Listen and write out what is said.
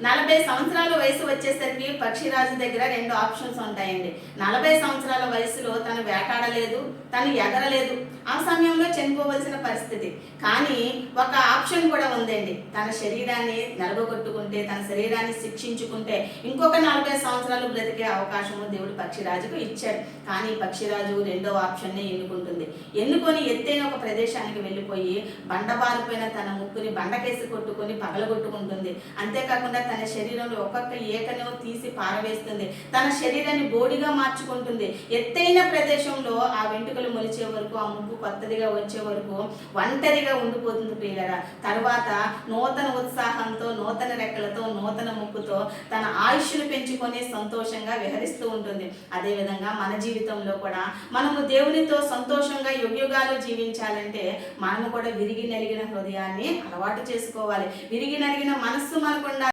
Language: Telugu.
40 సంవత్సరాల వయసు వచ్చేసరికి పక్షిరాజు దగ్గర 2 ఆప్షన్స్ ఉంటాయండి. 40 సంవత్సరాల వయసులో తను వేటాడలేదు, తను ఎగరలేదు, ఆ సమయంలో చనిపోవలసిన పరిస్థితి. కానీ ఒక ఆప్షన్ కూడా ఉందండి. తన శరీరాన్ని నలగొట్టుకుంటే, తన శరీరాన్ని శిక్షించుకుంటే ఇంకొక 40 సంవత్సరాలు బ్రతికే అవకాశము దేవుడు పక్షిరాజుకు ఇచ్చాడు. కానీ పక్షిరాజు రెండో ఆప్షన్నే ఎన్నుకుంటుంది. ఎన్నుకొని ఎత్తైన ఒక ప్రదేశానికి వెళ్ళిపోయి బండబారిపోయిన తన ముక్కుని బండకేసి కొట్టుకొని పగలగొట్టుకుంటుంది. అంతేకాకుండా తన శరీరంలో ఒక్కొక్క ఏకను తీసి పారవేస్తుంది. తన శరీరాన్ని బోడిగా మార్చుకుంటుంది. ఎత్తైన ప్రదేశంలో ఆ వెంట్రుకలు మొలిచే వరకు, ఆ ముక్కు కొత్తదిగా వచ్చే వరకు ఒంటరిగా ఉండిపోతుంది ప్రియులారా. తర్వాత నూతన ఉత్సాహంతో, నూతన రెక్కలతో, నూతన ముక్కుతో తన ఆయుష్ను పెంచుకొని సంతోషంగా విహరిస్తూ ఉంటుంది. అదేవిధంగా మన జీవితంలో కూడా మనము దేవునితో సంతోషంగా యుగయుగాలు జీవించాలంటే మనము కూడా విరిగి నలిగిన హృదయాన్ని అలవాటు చేసుకోవాలి. విరిగి నలిగిన మనస్సు మనకు